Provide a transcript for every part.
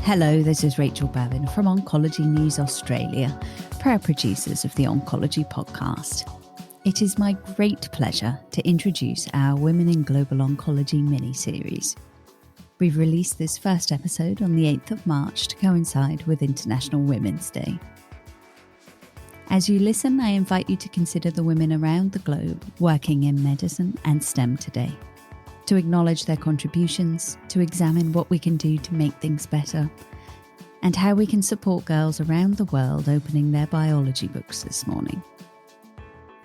Hello, this is Rachel Babin from Oncology News Australia, proud producers of the Oncology podcast. It is my great pleasure to introduce our Women in Global Oncology mini-series. We've released this first episode on the 8th of March to coincide with International Women's Day. As you listen, I invite you to consider the women around the globe working in medicine and STEM today, to acknowledge their contributions, to examine what we can do to make things better, and how we can support girls around the world opening their biology books this morning.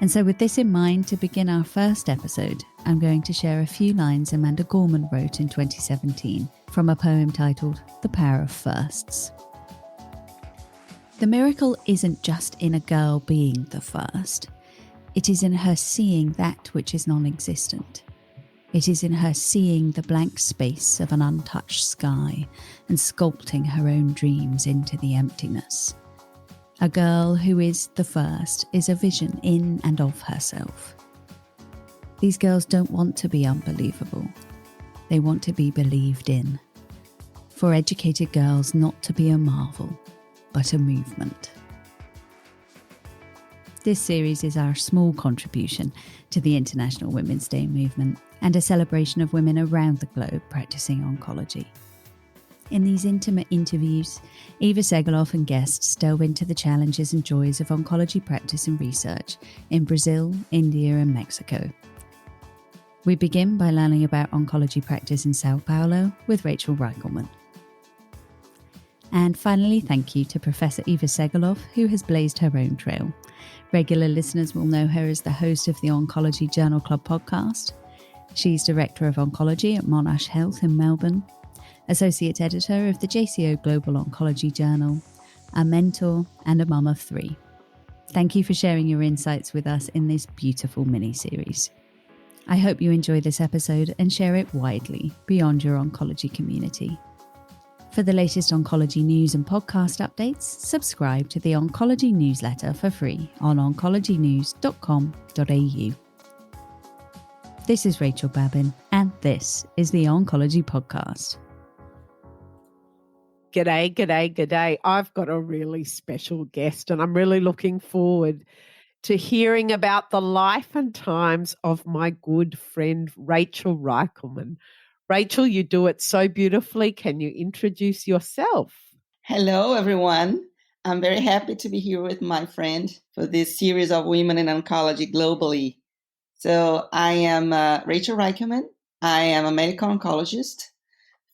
And so with this in mind, to begin our first episode, I'm going to share a few lines Amanda Gorman wrote in 2017 from a poem titled The Power of Firsts. The miracle isn't just in a girl being the first. It is in her seeing that which is non-existent. It is in her seeing the blank space of an untouched sky and sculpting her own dreams into the emptiness. A girl who is the first is a vision in and of herself. These girls don't want to be unbelievable. They want to be believed in. For educated girls not to be a marvel, but a movement. This series is our small contribution to the International Women's Day movement and a celebration of women around the globe practicing oncology. In these intimate interviews, Eva Segelov and guests delve into the challenges and joys of oncology practice and research in Brazil, India and Mexico. We begin by learning about oncology practice in Sao Paulo with Rachel Riechelmann. And finally, thank you to Professor Eva Segelov, who has blazed her own trail. Regular listeners will know her as the host of the Oncology Journal Club podcast. She's Director of Oncology at Monash Health in Melbourne, Associate Editor of the JCO Global Oncology Journal, a mentor and a mum of 3. Thank you for sharing your insights with us in this beautiful mini-series. I hope you enjoy this episode and share it widely beyond your oncology community. For the latest oncology news and podcast updates, subscribe to the Oncology newsletter for free on oncologynews.com.au. This is Rachel Babin, and this is the Oncology Podcast. G'day. I've got a really special guest, and I'm really looking forward to hearing about the life and times of my good friend, Rachel Riechelmann. Rachel, you do it so beautifully. Can you introduce yourself? Hello, everyone. I'm very happy to be here with my friend for this series of Women in Oncology globally. So I am Rachel Riechelmann. I am a medical oncologist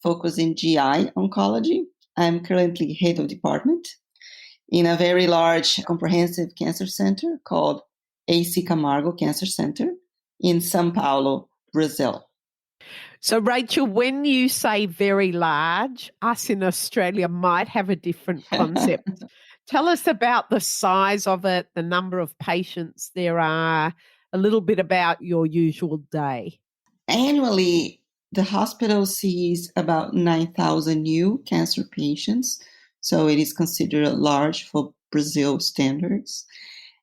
focused in GI oncology. I'm currently head of department in a very large comprehensive cancer center called AC Camargo Cancer Center in Sao Paulo, Brazil. So, Rachel, when you say very large, us in Australia might have a different concept. Tell us about the size of it, the number of patients there are, a little bit about your usual day. Annually, the hospital sees about 9,000 new cancer patients. So it is considered large for Brazil standards.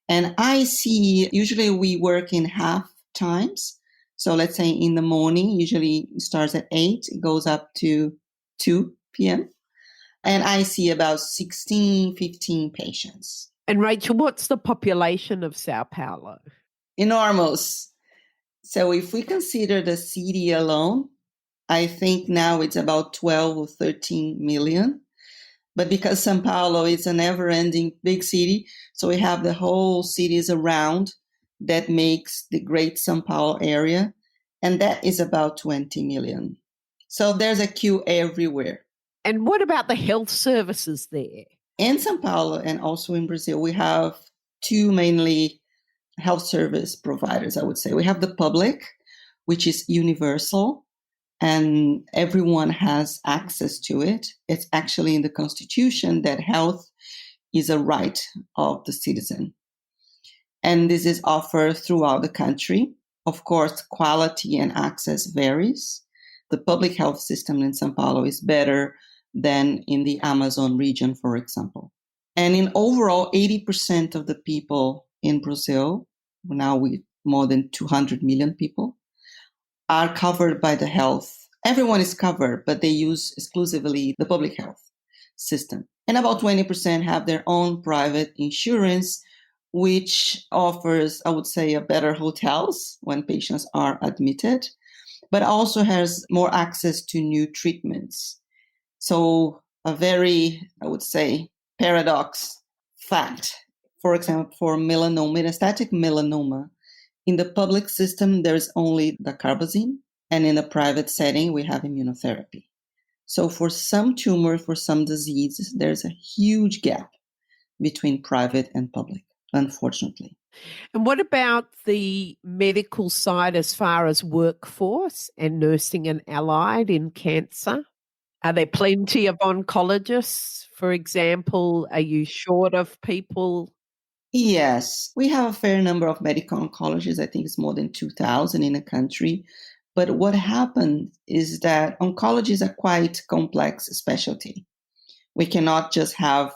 And I see, usually we work in half times. So let's say in the morning, usually it starts at 8, it goes up to 2 p.m. And I see about 16, 15 patients. And Rachel, what's the population of Sao Paulo? Enormous. So if we consider the city alone, I think now it's about 12 or 13 million. But because Sao Paulo is a never-ending big city, so we have the whole cities around that makes the Great Sao Paulo area, and that is about 20 million. So there's a queue everywhere. And what about the health services there? In Sao Paulo and also in Brazil, we have 2 mainly health service providers, I would say. We have the public, which is universal, and everyone has access to it. It's actually in the Constitution that health is a right of the citizen. And this is offered throughout the country. Of course, quality and access varies. The public health system in Sao Paulo is better than in the Amazon region, for example. And in overall, 80% of the people in Brazil, now with more than 200 million people, are covered by the health. Everyone is covered, but they use exclusively the public health. system. And about 20% have their own private insurance, which offers, I would say, a better hotels when patients are admitted, but also has more access to new treatments. So a very, I would say, paradox fact. For example, for melanoma, metastatic melanoma, in the public system, there's only dacarbazine, and in the private setting, we have immunotherapy. So for some tumors, for some diseases, there's a huge gap between private and public, unfortunately. And what about the medical side as far as workforce and nursing and allied in cancer? Are there plenty of oncologists, for example? Are you short of people? Yes, we have a fair number of medical oncologists. I think it's more than 2,000 in the country. But what happened is that oncology is a quite complex specialty. We cannot just have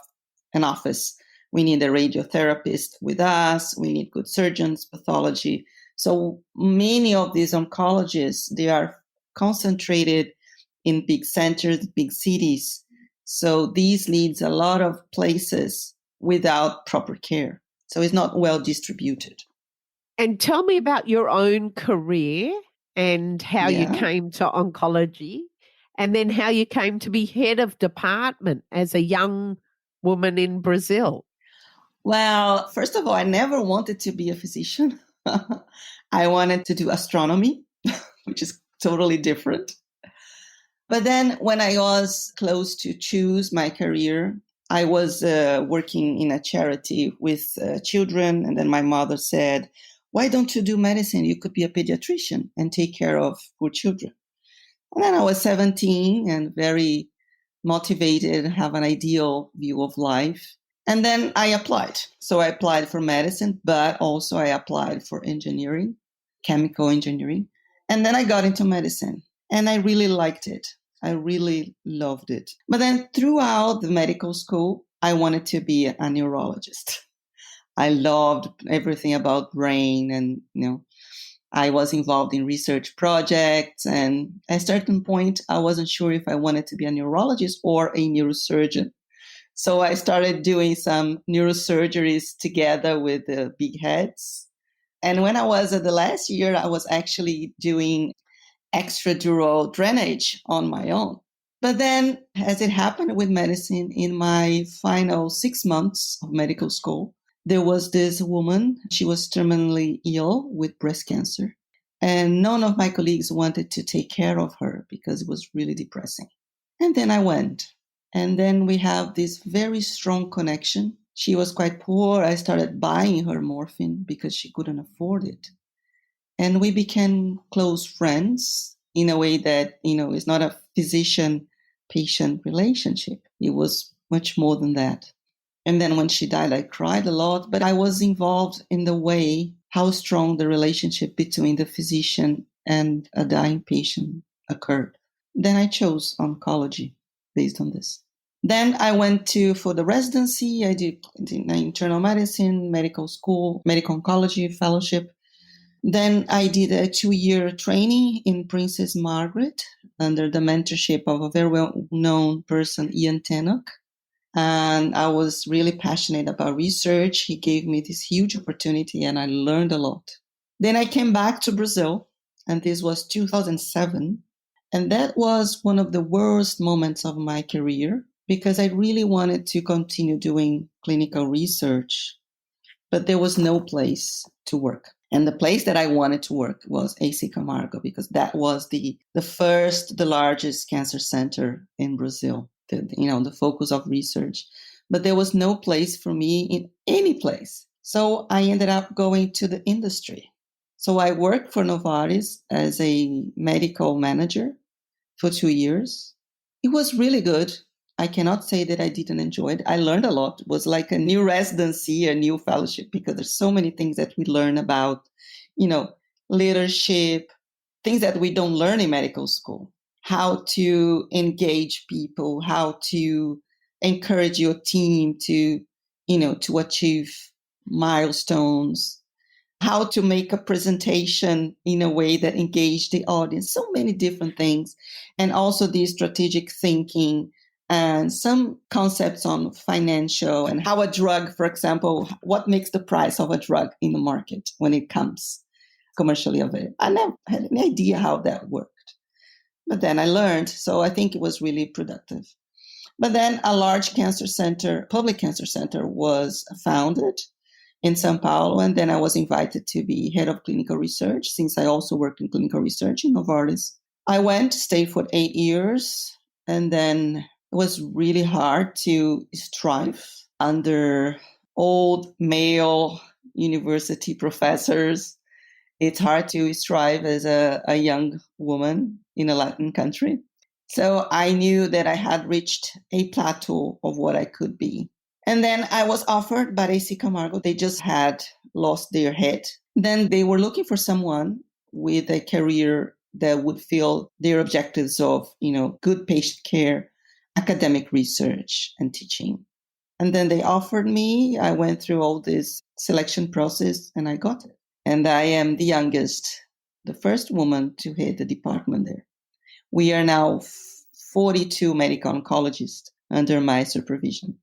an office. We need a radiotherapist with us. We need good surgeons, pathology. So many of these oncologists, they are concentrated in big centers, big cities. So these leads a lot of places without proper care. So it's not well distributed. And tell me about your own career and how you Yeah. came to oncology, and then how you came to be head of department as a young woman in Brazil. Well, first of all, I never wanted to be a physician. I wanted to do astronomy, which is totally different. But then when I was close to choose my career, I was working in a charity with children. And then my mother said, why don't you do medicine? You could be a pediatrician and take care of poor children. And then I was 17 and very motivated, have an ideal view of life. And then I applied. So I applied for medicine, but also I applied for engineering, chemical engineering. And then I got into medicine and I really liked it. I really loved it. But then throughout the medical school, I wanted to be a neurologist. I loved everything about brain and, I was involved in research projects. And at a certain point, I wasn't sure if I wanted to be a neurologist or a neurosurgeon. So I started doing some neurosurgeries together with the big heads. And when I was at the last year, I was actually doing extradural drainage on my own. But then, as it happened with medicine, in my final 6 months of medical school, there was this woman. She was terminally ill with breast cancer. And none of my colleagues wanted to take care of her because it was really depressing. And then I went. And then we have this very strong connection. She was quite poor. I started buying her morphine because she couldn't afford it. And we became close friends in a way that, is not a physician-patient relationship. It was much more than that. And then when she died, I cried a lot, but I was involved in the way how strong the relationship between the physician and a dying patient occurred. Then I chose oncology based on this. Then I went for the residency. I did internal medicine, medical school, medical oncology fellowship. Then I did a 2-year training in Princess Margaret under the mentorship of a very well-known person, Ian Tannock. And I was really passionate about research. He gave me this huge opportunity and I learned a lot. Then I came back to Brazil, and this was 2007. And that was one of the worst moments of my career because I really wanted to continue doing clinical research, but there was no place to work. And the place that I wanted to work was AC Camargo because that was the largest cancer center in Brazil, the focus of research. But there was no place for me in any place. So I ended up going to the industry. So I worked for Novartis as a medical manager for 2 years. It was really good. I cannot say that I didn't enjoy it. I learned a lot. It was like a new residency, a new fellowship, because there's so many things that we learn about, leadership, things that we don't learn in medical school, how to engage people, how to encourage your team to achieve milestones, how to make a presentation in a way that engaged the audience, so many different things. And also the strategic thinking, and some concepts on financial and how a drug, for example, what makes the price of a drug in the market when it comes commercially available. I never had any idea how that worked. But then I learned, so I think it was really productive. But then a large cancer center, public cancer center, was founded in Sao Paulo, and then I was invited to be head of clinical research, since I also worked in clinical research in Novartis. I went, stayed for 8 years, and then it was really hard to strive under old male university professors. It's hard to strive as a young woman in a Latin country. So I knew that I had reached a plateau of what I could be. And then I was offered by AC Camargo. They just had lost their head. Then they were looking for someone with a career that would fill their objectives of, good patient care, academic research, and teaching. And then they offered me. I went through all this selection process and I got it. And I am the youngest, the first woman to head the department there. We are now 42 medical oncologists under my supervision.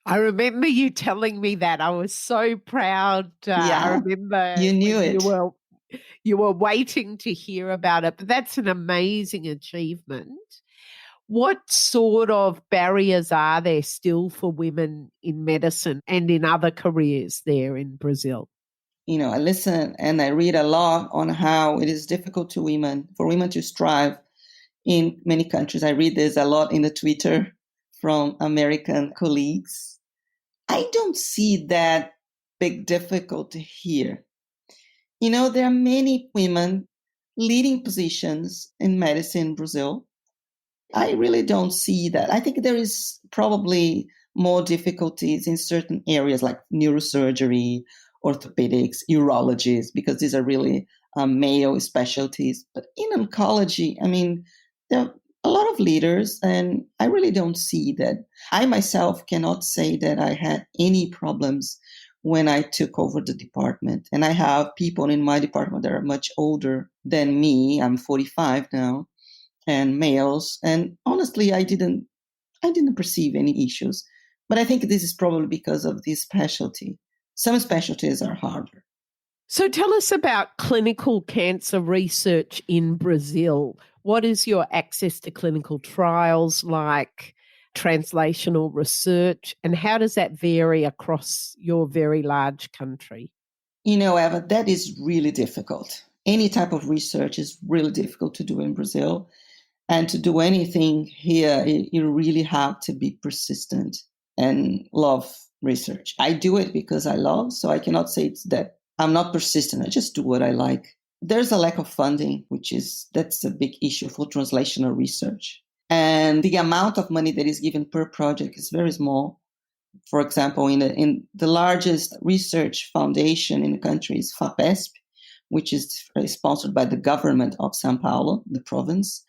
I remember you telling me that. I was so proud. I remember you knew it. You were waiting to hear about it, but that's an amazing achievement. What sort of barriers are there still for women in medicine and in other careers there in Brazil? I listen and I read a lot on how it is difficult for women to strive in many countries. I read this a lot in the Twitter from American colleagues. I don't see that big difficulty here. There are many women leading positions in medicine in Brazil. I really don't see that. I think there is probably more difficulties in certain areas like neurosurgery, orthopedics, urologists, because these are really male specialties. But in oncology, there are a lot of leaders, and I really don't see that. I myself cannot say that I had any problems when I took over the department. And I have people in my department that are much older than me. I'm 45 now, and males. And honestly, I didn't perceive any issues. But I think this is probably because of this specialty. Some specialties are harder. So tell us about clinical cancer research in Brazil. What is your access to clinical trials like, translational research, and how does that vary across your very large country? Eva, that is really difficult. Any type of research is really difficult to do in Brazil. And to do anything here, you really have to be persistent and love research. I do it because I love, so I cannot say it's that I'm not persistent. I just do what I like. There's a lack of funding, that's a big issue for translational research. And the amount of money that is given per project is very small. For example, in the largest research foundation in the country is FAPESP, which is sponsored by the government of Sao Paulo, the province.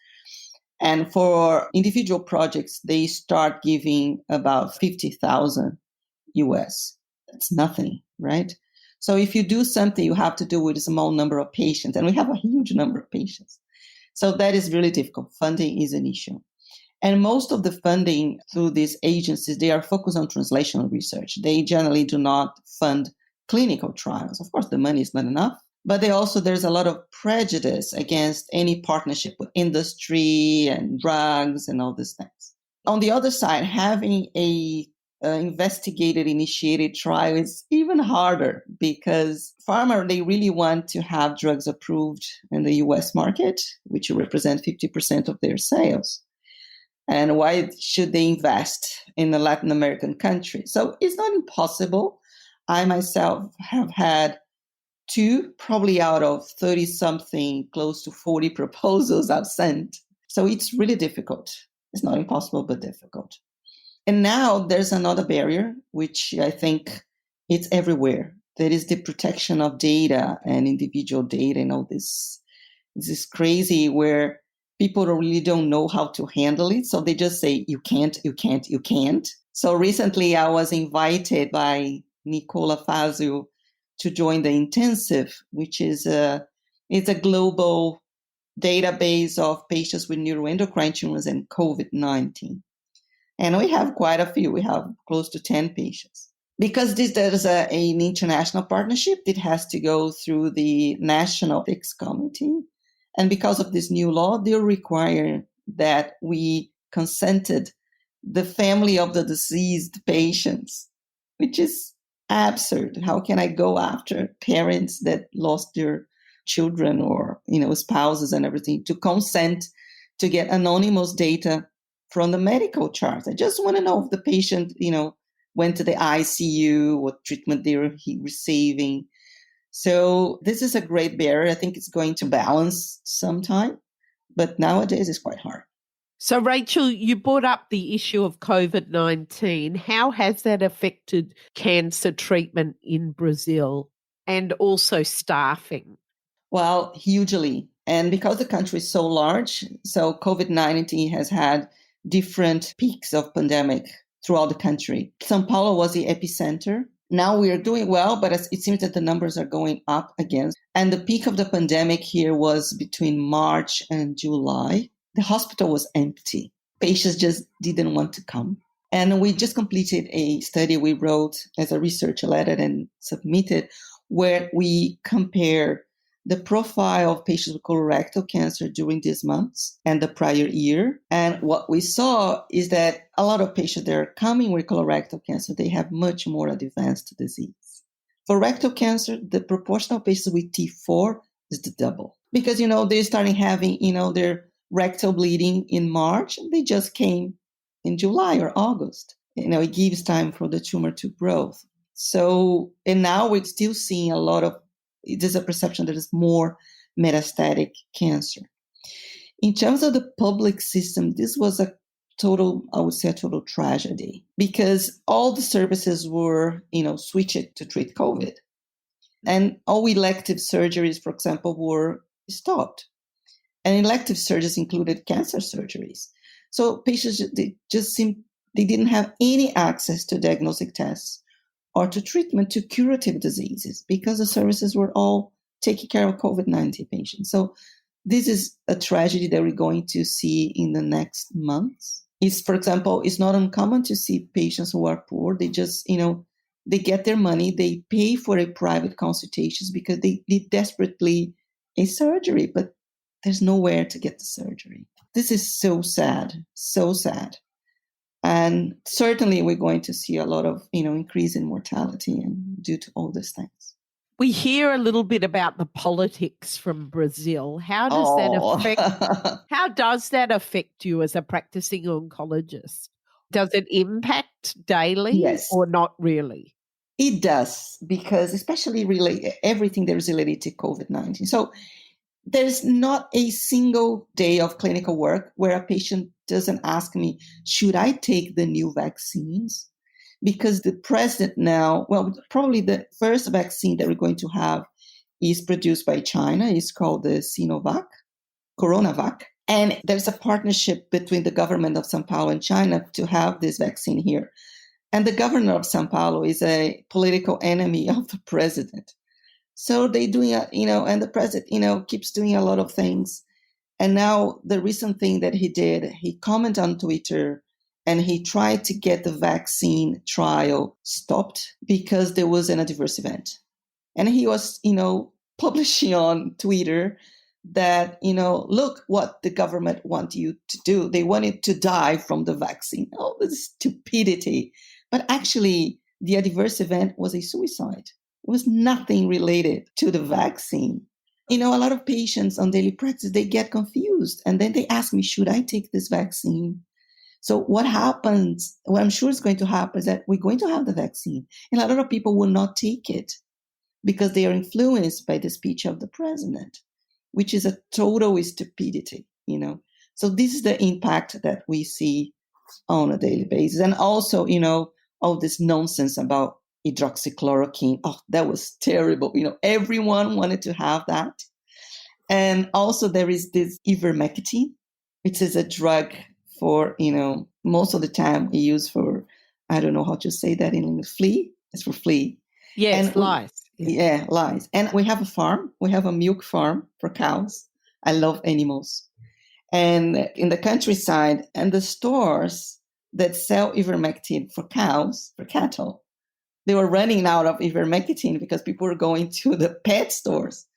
And for individual projects, they start giving about 50,000 US. That's nothing, right? So if you do something, you have to do with a small number of patients, and we have a huge number of patients. So that is really difficult. Funding is an issue. And most of the funding through these agencies, they are focused on translational research. They generally do not fund clinical trials. Of course, the money is not enough. But there's a lot of prejudice against any partnership with industry and drugs and all these things. On the other side, having a investigated, initiated trial is even harder because pharma, they really want to have drugs approved in the US market, which represent 50% of their sales. And why should they invest in a Latin American country? So it's not impossible. I myself have had 2, probably out of 30 something, close to 40 proposals I've sent. So it's really difficult. It's not impossible, but difficult. And now there's another barrier, which I think it's everywhere. There is the protection of data and individual data and all this. This is crazy where people really don't know how to handle it. So they just say, you can't, you can't, you can't. So recently I was invited by Nicola Fazio to join the Intensive, which is it's a global database of patients with neuroendocrine tumors and COVID-19. And we have quite a few. We have close to 10 patients. Because there's an international partnership, it has to go through the National Ethics Committee. And because of this new law, they require that we consented the family of the deceased patients, which is absurd. How can I go after parents that lost their children or, spouses and everything to consent to get anonymous data from the medical charts? I just want to know if the patient, went to the ICU, what treatment they were receiving. So this is a great barrier. I think it's going to balance sometime, but nowadays it's quite hard. So, Rachel, you brought up the issue of COVID-19. How has that affected cancer treatment in Brazil and also staffing? Well, hugely. And because the country is so large, so COVID-19 has had different peaks of pandemic throughout the country. Sao Paulo was the epicenter. Now we are doing well, but it seems that the numbers are going up again. And the peak of the pandemic here was between March and July. The hospital was empty. Patients just didn't want to come. And we just completed a study we wrote as a research letter and submitted, where we compare the profile of patients with colorectal cancer during these months and the prior year. And what we saw is that a lot of patients that are coming with colorectal cancer, they have much more advanced disease. For rectal cancer, the proportion of patients with T4 is the double. Because, they're starting having, their rectal bleeding in March, and they just came in July or August. It gives time for the tumor to grow. So, and now we're still seeing a lot of, there's a perception that is more metastatic cancer. In terms of the public system, this was a total tragedy, because all the services were, switched to treat COVID. And all elective surgeries, for example, were stopped. And elective surgeries included cancer surgeries. So patients, they didn't have any access to diagnostic tests or to treatment to curative diseases, because the services were all taking care of COVID-19 patients. So this is a tragedy that we're going to see in the next months. For example, it's not uncommon to see patients who are poor. They just, they get their money, they pay for a private consultations because they need desperately a surgery, but there's nowhere to get the surgery. This is so sad, so sad. And certainly we're going to see a lot of, increase in mortality and due to all these things. We hear a little bit about the politics from Brazil. How does that affect you as a practicing oncologist? Does it impact daily or not really? It does, because especially everything that is related to COVID-19. So there's not a single day of clinical work where a patient doesn't ask me, should I take the new vaccines? Because the president now, probably the first vaccine that we're going to have is produced by China. It's called the Sinovac, CoronaVac. And there's a partnership between the government of Sao Paulo and China to have this vaccine here. And the governor of Sao Paulo is a political enemy of the president. So they doing, and the president, keeps doing a lot of things. And now the recent thing that he did, he commented on Twitter and he tried to get the vaccine trial stopped because there was an adverse event. And he was, publishing on Twitter that, look what the government want you to do. They wanted to die from the vaccine. Oh, this stupidity. But actually, the adverse event was a suicide. It was nothing related to the vaccine. A lot of patients on daily practice, they get confused. And then they ask me, should I take this vaccine? So what happens, what I'm sure is going to happen is that we're going to have the vaccine. And a lot of people will not take it because they are influenced by the speech of the president, which is a total stupidity, So this is the impact that we see on a daily basis. And also, all this nonsense about hydroxychloroquine. Oh, that was terrible. Everyone wanted to have that. And also there is this ivermectin, which is a drug for, most of the time we use for, I don't know how to say that in English, flea. It's for flea. Yes, lice. Yeah, lice. And we have a farm. We have a milk farm for cows. I love animals. And in the countryside and the stores, that sell ivermectin for cows, for cattle. They were running out of ivermectin because people were going to the pet stores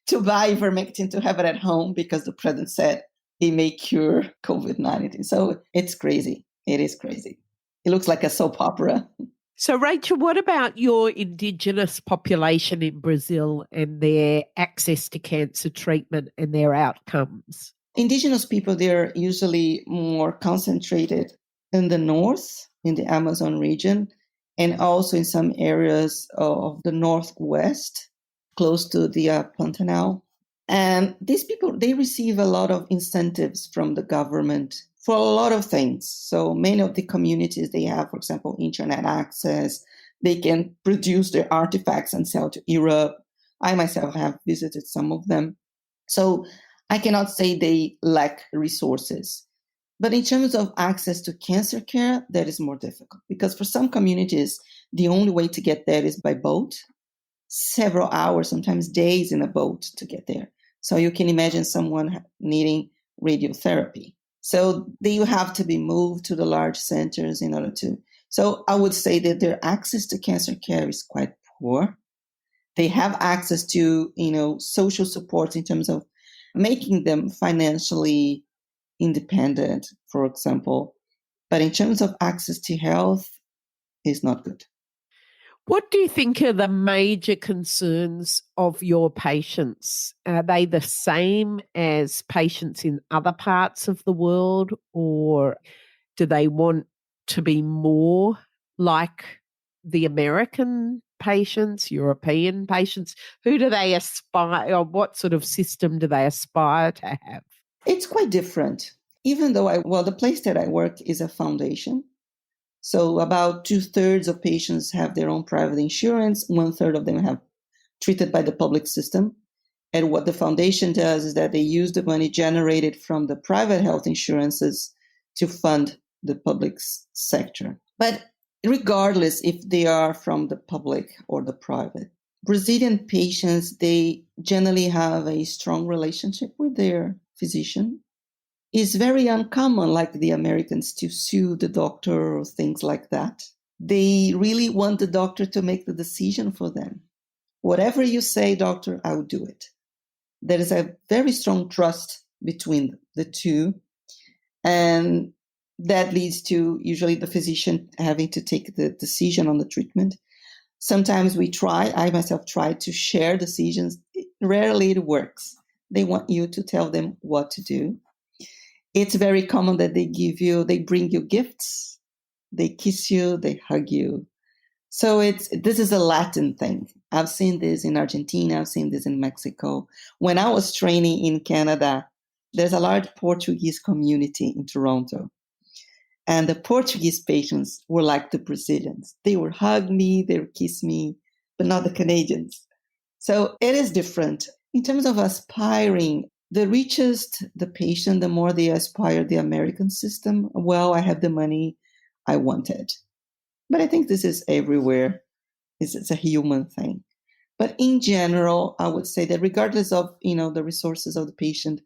to buy ivermectin to have it at home because the president said it may cure COVID-19. So it's crazy. It is crazy. It looks like a soap opera. So, Rachel, what about your Indigenous population in Brazil and their access to cancer treatment and their outcomes? Indigenous people, they're usually more concentrated in the north, in the Amazon region, and also in some areas of the northwest, close to the Pantanal. And these people, they receive a lot of incentives from the government for a lot of things. So many of the communities, they have, for example, internet access. They can produce their artifacts and sell to Europe. I myself have visited some of them. So I cannot say they lack resources. But in terms of access to cancer care, that is more difficult because for some communities, the only way to get there is by boat, several hours, sometimes days in a boat to get there. So you can imagine someone needing radiotherapy. So they have to be moved to the large centers in order to. So I would say that their access to cancer care is quite poor. They have access to, social support in terms of making them financially independent, for example. But in terms of access to health, it's not good. What do you think are the major concerns of your patients? Are they the same as patients in other parts of the world, or do they want to be more like the American patients, European patients? Who do they aspire, or what sort of system do they aspire to have? It's quite different. Even though the place that I work is a foundation. So about 2/3 of patients have their own private insurance. 1/3 of them have treated by the public system. And what the foundation does is that they use the money generated from the private health insurances to fund the public sector. But regardless if they are from the public or the private, Brazilian patients, they generally have a strong relationship with their physician. It's very uncommon, like the Americans, to sue the doctor or things like that. They really want the doctor to make the decision for them. Whatever you say, doctor, I will do it. There is a very strong trust between the two. And that leads to usually the physician having to take the decision on the treatment. Sometimes I myself try to share decisions. Rarely it works. They want you to tell them what to do. It's very common that they bring you gifts, they kiss you, they hug you. So this is a Latin thing. I've seen this in Argentina, I've seen this in Mexico. When I was training in Canada, there's a large Portuguese community in Toronto. And the Portuguese patients were like the Brazilians. They would hug me, they would kiss me, but not the Canadians. So it is different. In terms of aspiring, the richest the patient, the more they aspire the American system. Well, I have the money I wanted. But I think this is everywhere. It's a human thing. But in general, I would say that regardless of, the resources of the patient,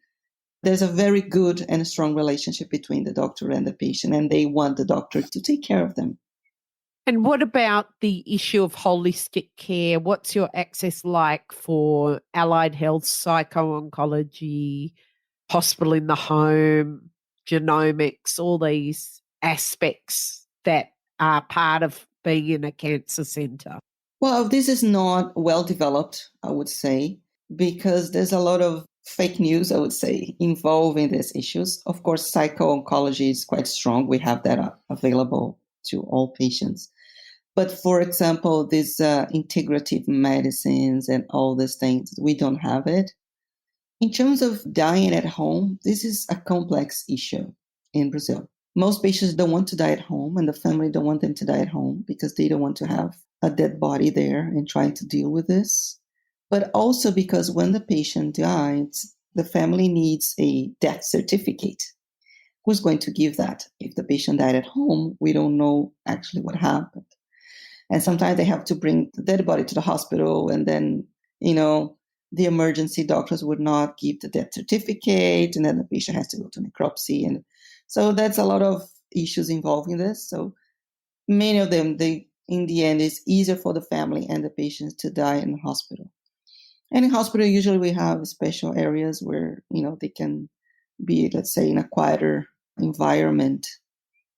there's a very good and strong relationship between the doctor and the patient, and they want the doctor to take care of them. And what about the issue of holistic care? What's your access like for allied health, psycho-oncology, hospital in the home, genomics, all these aspects that are part of being in a cancer centre? Well, this is not well developed, I would say, because there's a lot of fake news, I would say, involving these issues. Of course, psycho-oncology is quite strong. We have that available to all patients. But for example, these integrative medicines and all these things, we don't have it. In terms of dying at home, this is a complex issue in Brazil. Most patients don't want to die at home, and the family don't want them to die at home because they don't want to have a dead body there and trying to deal with this. But also because when the patient dies, the family needs a death certificate. Who's going to give that? If the patient died at home, we don't know actually what happened. And sometimes they have to bring the dead body to the hospital, and then, the emergency doctors would not give the death certificate, and then the patient has to go to necropsy. And so that's a lot of issues involving this. So many of them, in the end, it's easier for the family and the patients to die in the hospital. And in hospital, usually we have special areas where, they can be, let's say, in a quieter environment.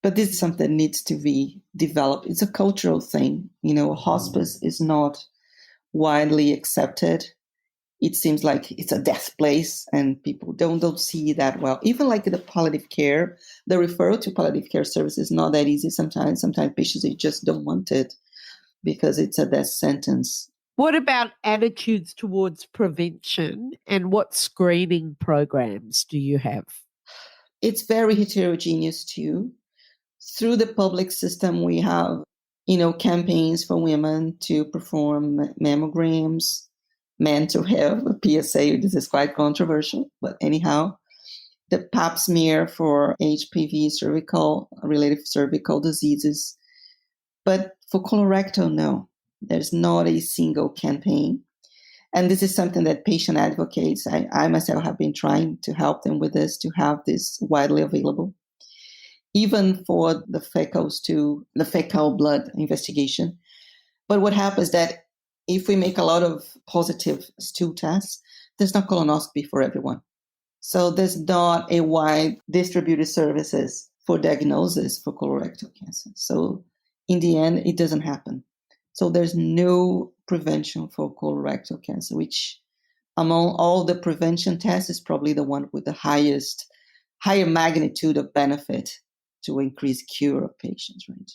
But this is something that needs to be developed. It's a cultural thing. Hospice is not widely accepted. It seems like it's a death place and people don't see that well. Even like the palliative care, the referral to palliative care service is not that easy sometimes. Sometimes patients, they just don't want it because it's a death sentence. What about attitudes towards prevention, and what screening programs do you have? It's very heterogeneous too. Through the public system, we have, campaigns for women to perform mammograms, mental health, PSA. This is quite controversial, but anyhow, the pap smear for HPV, related cervical diseases. But for colorectal, no, there's not a single campaign. And this is something that patient advocates, I myself have been trying to help them with this, to have this widely available. Even for the fecal blood investigation. But what happens is that if we make a lot of positive stool tests, there's not colonoscopy for everyone. So there's not a wide distributed services for diagnosis for colorectal cancer. So in the end, it doesn't happen. So there's no prevention for colorectal cancer, which among all the prevention tests is probably the one with the higher magnitude of benefit to increase cure of patients, right?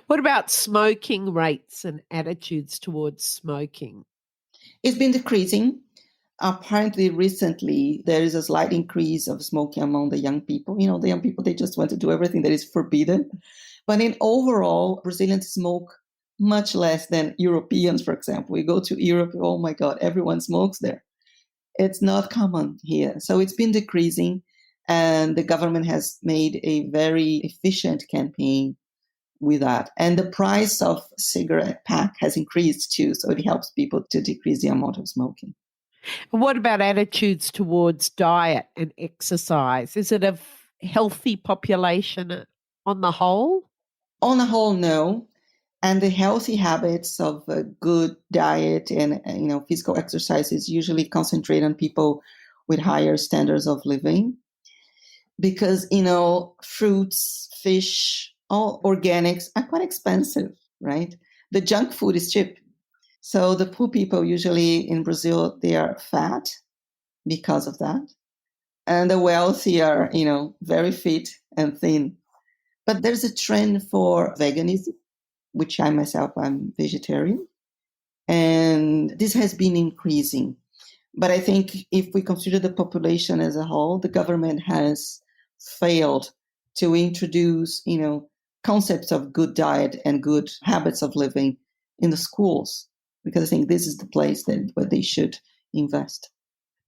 What about smoking rates and attitudes towards smoking? It's been decreasing. Apparently, recently, there is a slight increase of smoking among the young people. The young people, they just want to do everything that is forbidden. But in overall, Brazilians smoke much less than Europeans, for example. We go to Europe, oh my God, everyone smokes there. It's not common here. So it's been decreasing. And the government has made a very efficient campaign with that. And the price of cigarette pack has increased too. So it helps people to decrease the amount of smoking. And what about attitudes towards diet and exercise? Is it a healthy population on the whole? On the whole, no. And the healthy habits of a good diet and physical exercises usually concentrate on people with higher standards of living. Because, fruits, fish, all organics are quite expensive, right? The junk food is cheap. So the poor people usually in Brazil, they are fat because of that. And the wealthy are, very fit and thin. But there's a trend for veganism, which I myself, I'm vegetarian. And this has been increasing. But I think if we consider the population as a whole, the government has failed to introduce, concepts of good diet and good habits of living in the schools, because I think this is the place where they should invest.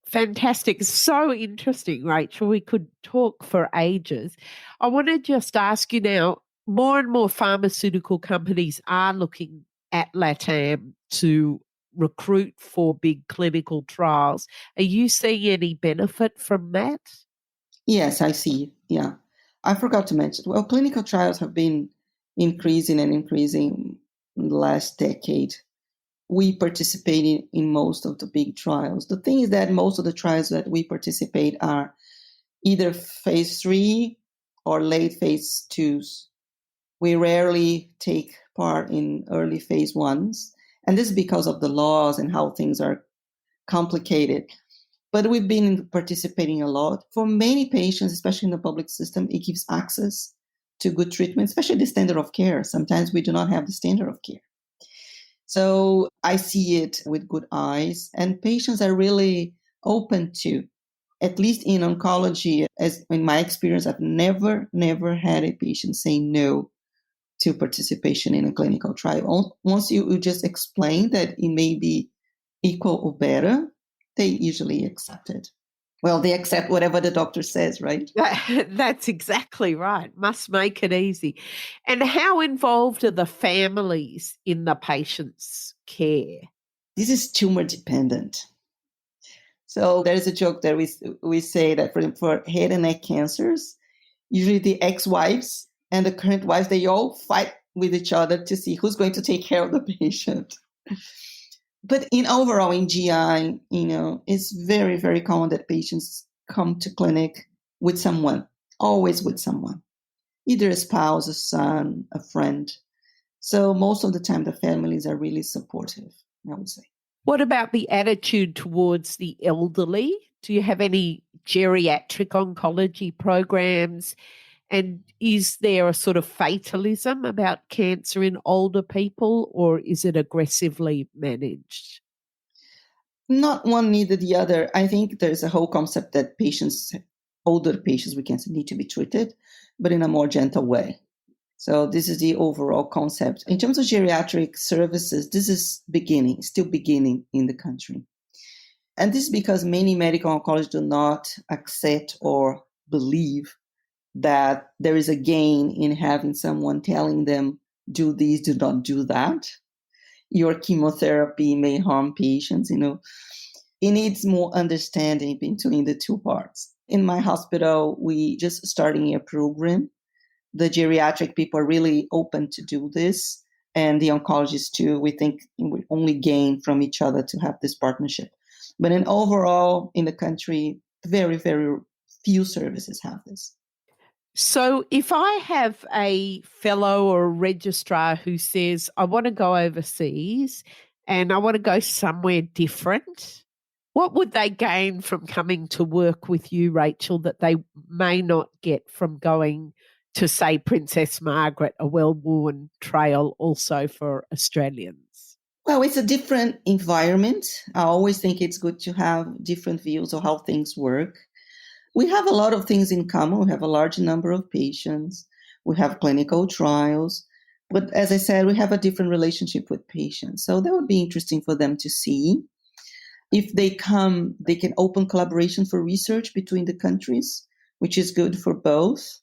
Fantastic. So interesting, Rachel. We could talk for ages. I want to just ask you now, more and more pharmaceutical companies are looking at LATAM to recruit for big clinical trials. Are you seeing any benefit from that? Yes, I see. Yeah. I forgot to mention, well, clinical trials have been increasing in the last decade. We participate in most of the big trials. The thing is that most of the trials that we participate are either phase 3 or late phase 2s. We rarely take part in early phase 1s. And this is because of the laws and how things are complicated. But we've been participating a lot. For many patients, especially in the public system, it gives access to good treatment, especially the standard of care. Sometimes we do not have the standard of care. So I see it with good eyes, and patients are really open to, at least in oncology, as in my experience, I've never had a patient say no to participation in a clinical trial. Once you just explain that it may be equal or better, they usually accept it. Well, they accept whatever the doctor says, right? That's exactly right. Must make it easy. And how involved are the families in the patient's care? This is tumor dependent. So there is a joke that we say that for head and neck cancers, usually the ex-wives and the current wives, they all fight with each other to see who's going to take care of the patient. But overall, in GI, it's very, very common that patients come to clinic with someone, always with someone, either a spouse, a son, a friend. So most of the time, the families are really supportive, I would say. What about the attitude towards the elderly? Do you have any geriatric oncology programs? And is there a sort of fatalism about cancer in older people, or is it aggressively managed? Not one neither the other. I think there's a whole concept that older patients with cancer need to be treated, but in a more gentle way. So this is the overall concept. In terms of geriatric services, this is still beginning in the country. And this is because many medical oncologists do not accept or believe that there is a gain in having someone telling them, do this, do not do that. Your chemotherapy may harm patients, It needs more understanding between the two parts. In my hospital, we just starting a program. The geriatric people are really open to do this, and the oncologists too. We think we only gain from each other to have this partnership. But overall, in the country, very, very few services have this. So if I have a fellow or a registrar who says, I want to go overseas and I want to go somewhere different, what would they gain from coming to work with you, Rachel, that they may not get from going to, say, Princess Margaret, a well-worn trail also for Australians? Well, it's a different environment. I always think it's good to have different views of how things work. We have a lot of things in common. We have a large number of patients. We have clinical trials. But as I said, we have a different relationship with patients. So that would be interesting for them to see. If they come, they can open collaboration for research between the countries, which is good for both.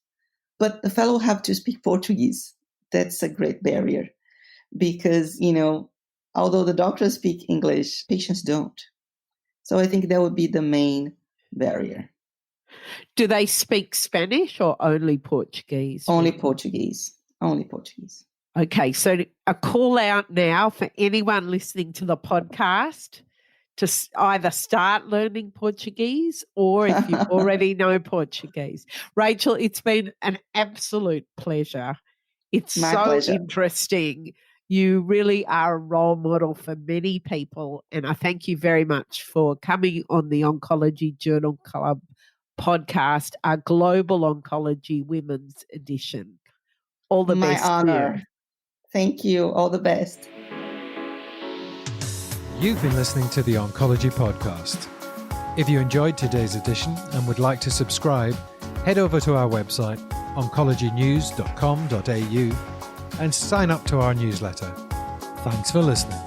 But the fellow have to speak Portuguese. That's a great barrier because, although the doctors speak English, patients don't. So I think that would be the main barrier. Do they speak Spanish or only Portuguese? Only Portuguese. Only Portuguese. Okay, so a call out now for anyone listening to the podcast to either start learning Portuguese or if you already know Portuguese. Rachel, it's been an absolute pleasure. It's My so pleasure. interesting. You really are a role model for many people, and I thank you very much for coming on the Oncology Journal Club podcast, our Global Oncology Women's Edition. All the best. My honor. Thank you. All the best. You've been listening to the Oncology Podcast. If you enjoyed today's edition and would like to subscribe, head over to our website, oncologynews.com.au, and sign up to our newsletter. Thanks for listening.